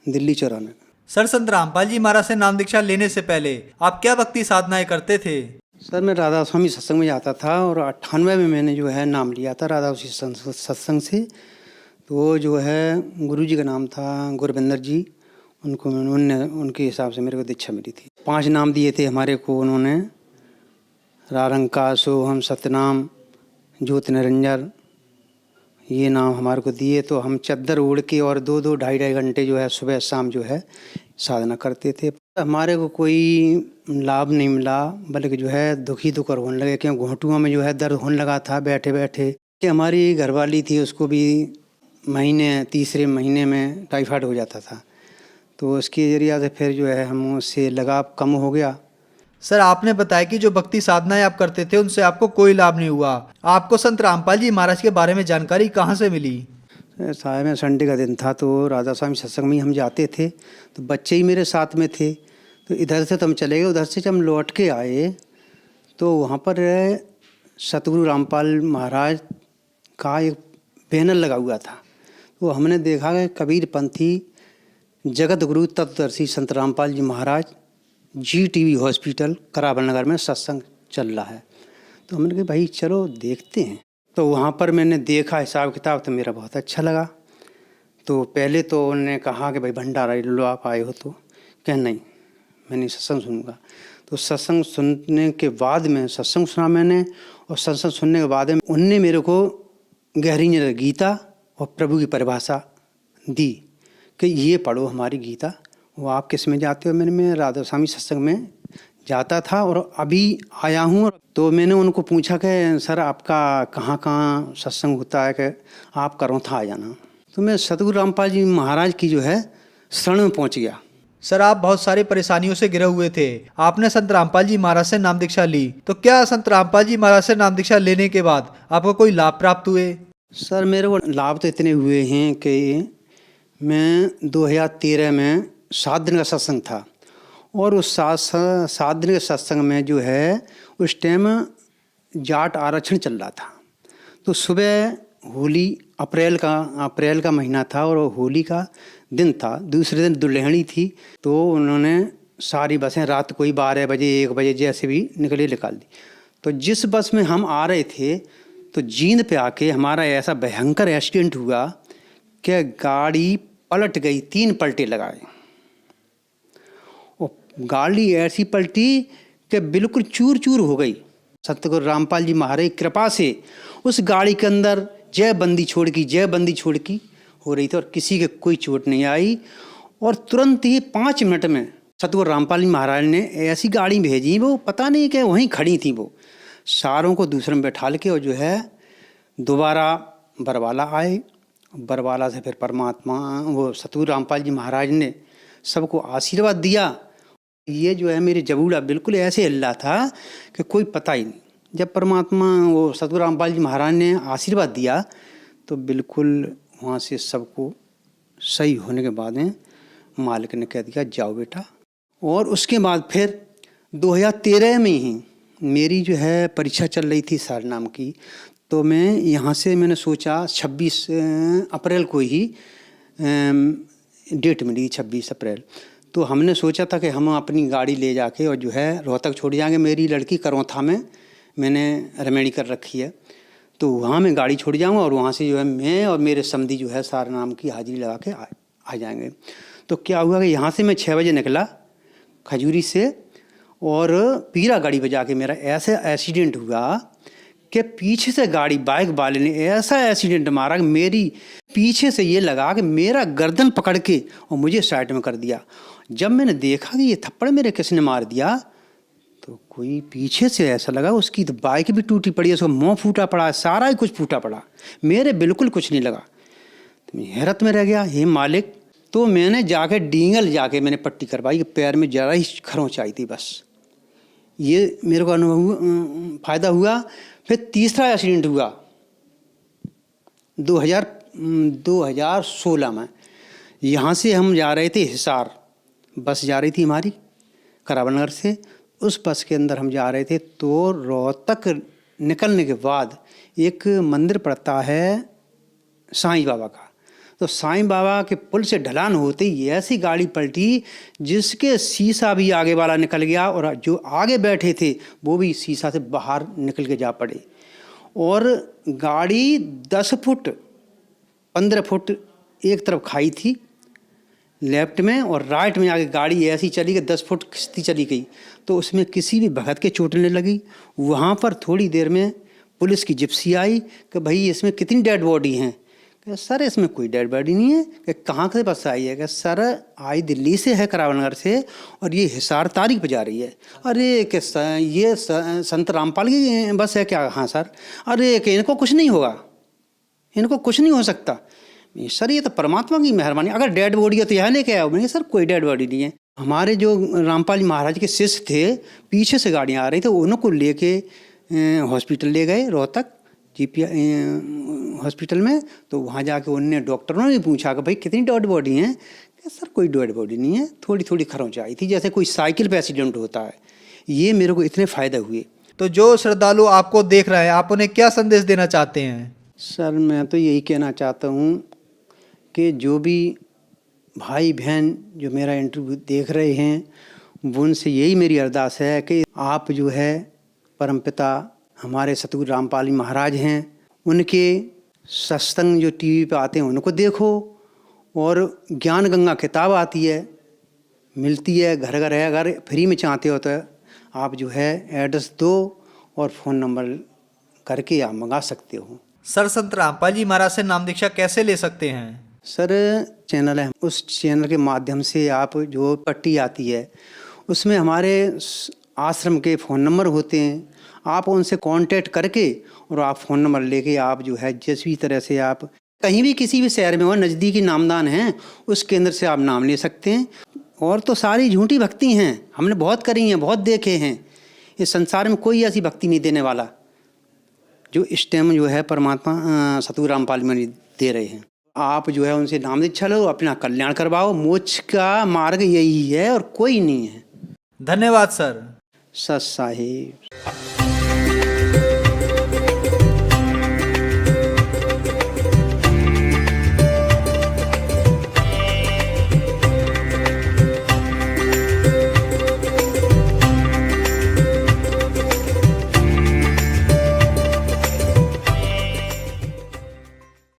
Delhi चौराने। Sir, संत रामपाल जी महाराज से नाम दीक्षा लेने से पहले आप क्या भक्ति साधनाएं करते थे? सर मैं राधा स्वामी सत्संग में जाता था और 98 में मैंने जो है नाम लिया था राधा स्वामी सत्संग से। तो वो जो है गुरु जी का नाम था गुरविंदर जी, उनके हिसाब से मेरे को दीक्षा मिली थी। 5 नाम दिए थे हमारे को उन्होंने, रारंका, सोहम, सतनाम, ज्योत निरंजन, ये नाम हमारे को दिए। तो हम चद्दर ओढ़ के और 2-2 ढाई-ढाई घंटे जो है सुबह शाम जो है साधना करते थे। हमारे को कोई लाभ नहीं मिला, बल्कि जो है दुख ही दुख होने लगे, क्योंकि घुटनों में जो है दर्द होने लगा था बैठे बैठे। कि हमारी घरवाली थी, उसको भी तीसरे महीने में टाइफाइड हो जाता था, तो उसके जरिए से फिर जो है हम उससे लगाव कम हो गया। सर, आपने बताया कि जो भक्ति साधनाएं आप करते थे उनसे आपको कोई लाभ नहीं हुआ। आपको संत रामपाल जी महाराज के बारे में जानकारी कहाँ से मिली? साहब में संडे का दिन था तो राधा स्वामी सत्संग में हम जाते थे, तो बच्चे ही मेरे साथ में थे। तो इधर से तो हम चले गए, उधर से जब हम लौट के आए तो वहाँ पर सतगुरु रामपाल महाराज का एक बैनर लगा हुआ था। तो हमने देखा कि कबीर पंथी जगत गुरु तत्वदर्शी संत रामपाल जी महाराज GTV हॉस्पिटल करावल नगर में सत्संग चल रहा है। तो हमने कहा भाई चलो देखते हैं। तो वहाँ पर मैंने देखा हिसाब किताब, तो मेरा बहुत अच्छा लगा। तो पहले तो उन्होंने कहा कि भाई भंडारा लो आप आए हो, तो कह नहीं मैंने सत्संग सुनूंगा। तो सत्संग सुनने के बाद में सत्संग सुना मैंने, और सत्संग सुनने के बाद में उनने मेरे को गहरी गीता और प्रभु की परिभाषा दी कि ये पढ़ो हमारी गीता। वो आप किस में जाते हो? मैं राधा स्वामी सत्संग में जाता था और अभी आया हूँ। तो मैंने उनको पूछा कि सर आपका कहाँ कहाँ सत्संग होता है, कि आप करो था आ जाना। तो मैं सतगुरु रामपाल जी महाराज की जो है शरण में पहुँच गया। सर, आप बहुत सारी परेशानियों से घिरे हुए थे, आपने संत रामपाल जी महाराज से नाम दीक्षा ली, तो क्या संत रामपाल जी महाराज से नाम दीक्षा लेने के बाद आपको कोई लाभ प्राप्त हुए? सर मेरे को लाभ तो इतने हुए हैं कि मैं 2013 में 7 दिन का सत्संग था, और उस 7 दिन के सत्संग में जो है उस टाइम जाट आरक्षण चल रहा था। तो सुबह होली, अप्रैल का महीना था और होली का दिन था, दूसरे दिन दुल्हनी थी। तो उन्होंने सारी बसें रात कोई 12 बजे 1 बजे जैसे भी निकाल दी। तो जिस बस में हम आ रहे थे तो जींद पे आके हमारा ऐसा भयंकर एक्सीडेंट हुआ कि गाड़ी पलट गई, 3 पलटे लगाए। और गाड़ी ऐसी पलटी कि बिल्कुल चूर चूर हो गई। सतगुरु रामपाल जी महाराज की कृपा से उस गाड़ी के अंदर जय बंदी छोड़ की हो रही थी, और किसी के कोई चोट नहीं आई। और तुरंत ही 5 मिनट में सतगुरु रामपाल जी महाराज ने ऐसी गाड़ी भेजी, वो पता नहीं कि वहीं खड़ी थी, वो सारों को दूसरे में बैठा के, और जो है दोबारा बरवाला आए। बरवाला से फिर परमात्मा वो सतगुरु रामपाल जी महाराज ने सबको आशीर्वाद दिया। ये जो है मेरी जबूड़ा बिल्कुल ऐसे हिल रहा था कि कोई पता ही नहीं। जब परमात्मा वो सतगुरु रामपाल जी महाराज ने आशीर्वाद दिया तो बिल्कुल वहाँ से सबको सही होने के बाद में मालिक ने कह दिया जाओ बेटा। और उसके बाद फिर 2013 में ही मेरी जो है परीक्षा चल रही थी सार नाम की। तो मैं यहाँ से मैंने सोचा 26 अप्रैल को ही डेट मिली, 26 अप्रैल। तो हमने सोचा था कि हम अपनी गाड़ी ले जाके और जो है रोहतक छोड़ जाएंगे। मेरी लड़की करौथा में मैंने रेमेडी कर रखी है, तो वहाँ मैं गाड़ी छोड़ जाऊँगा और वहाँ से जो है मैं और मेरे समधी जो है सार नाम की हाजिरी लगा के आ जाएंगे। तो क्या हुआ कि यहाँ से मैं 6 बजे निकला खजूरी से, और पीरा गाड़ी बजा के मेरा ऐसा एक्सीडेंट हुआ कि पीछे से गाड़ी बाइक वाले ने ऐसा एक्सीडेंट मारा कि मेरी पीछे से ये लगा कि मेरा गर्दन पकड़ के और मुझे साइड में कर दिया। जब मैंने देखा कि ये थप्पड़ मेरे किसने मार दिया, तो कोई पीछे से ऐसा लगा उसकी तो बाइक भी टूटी पड़ी है, उसका मुँह फूटा पड़ा, सारा ही कुछ फूटा पड़ा, मेरे बिल्कुल कुछ नहीं लगा। तो मैं हैरत में रह गया, हे मालिक। तो मैंने जाके डींगल जाके मैंने पट्टी करवाई कि पैर में ज़रा ही खरोंच आई थी बस। ये मेरे को अनुभव फ़ायदा हुआ। फिर तीसरा एक्सीडेंट हुआ 2016 में। यहाँ से हम जा रहे थे हिसार, बस जा रही थी हमारी करावल नगर से। उस बस के अंदर हम जा रहे थे तो रोहतक निकलने के बाद एक मंदिर पड़ता है साईं बाबा का। तो साईं बाबा के पुल से ढलान होते ही ऐसी गाड़ी पलटी जिसके शीशा भी आगे वाला निकल गया और जो आगे बैठे थे वो भी शीशा से बाहर निकल के जा पड़े। और गाड़ी 10 फुट 15 फुट एक तरफ खाई थी लेफ्ट में, और राइट में आगे गाड़ी ऐसी चली गई 10 फुट खिसती चली गई। तो उसमें किसी भी भगत के चोट नहीं लगी। वहाँ पर थोड़ी देर में पुलिस की जिप्सी आई कि भाई इसमें कितनी डेड बॉडी हैं। कि सर इसमें कोई डेड बॉडी नहीं है। कि कहाँ से बस आई है? कि सर आई दिल्ली से है, करावल नगर से, और ये हिसार तारीख पे जा रही है। अरे कि ये संत रामपाल की बस है क्या? हाँ सर। अरे कि इनको कुछ नहीं होगा, इनको कुछ नहीं हो सकता। सर ये तो परमात्मा की मेहरबानी, अगर डेड बॉडी है तो यहाँ लेके आओ। मैंने सर कोई डेड बॉडी नहीं है। हमारे जो रामपाल जी महाराज के शिष्य थे, पीछे से गाड़ियाँ आ रही थी, उनको लेके हॉस्पिटल ले गए, रोहतक जीपी हॉस्पिटल में। तो वहाँ जाके उनने डॉक्टरों ने पूछा कि भाई कितनी डेड बॉडी हैं? सर कोई डेड बॉडी नहीं है, थोड़ी थोड़ी खरोंच आई थी, जैसे कोई साइकिल पे एक्सीडेंट होता है। ये मेरे को इतने फ़ायदे हुए। तो जो श्रद्धालु आपको देख रहे हैं, आप उन्हें क्या संदेश देना चाहते हैं? सर मैं तो यही कहना चाहता हूँ कि जो भी भाई बहन जो मेरा इंटरव्यू देख रहे हैं, वो उनसे यही मेरी अरदास है कि आप जो है परमपिता हमारे सतगुरु रामपाल जी महाराज हैं, उनके सत्संग जो टीवी पे आते हैं उनको देखो, और ज्ञान गंगा किताब आती है, मिलती है, घर घर है। अगर फ्री में चाहते हो तो आप जो है एड्रेस दो और फ़ोन नंबर करके आप मंगा सकते हो। सर संत रामपाल जी महाराज से नाम दीक्षा कैसे ले सकते हैं? सर चैनल है, उस चैनल के माध्यम से आप जो पट्टी आती है उसमें हमारे आश्रम के फ़ोन नंबर होते हैं। आप उनसे कांटेक्ट करके और आप फ़ोन नंबर लेके आप जो है जिस भी तरह से आप कहीं भी किसी भी शहर में हो, नज़दीकी नामदान हैं, उस केंद्र से आप नाम ले सकते हैं। और तो सारी झूठी भक्ति हैं, हमने बहुत करी हैं, बहुत देखे हैं। इस संसार में कोई ऐसी भक्ति नहीं देने वाला जो इस टाइम जो है परमात्मा सतगुरु रामपाल जी दे रहे हैं। आप जो है उनसे नाम दीक्षा लो, अपना कल्याण करवाओ। मोक्ष का मार्ग यही है और कोई नहीं है। धन्यवाद सर। सत साहिब।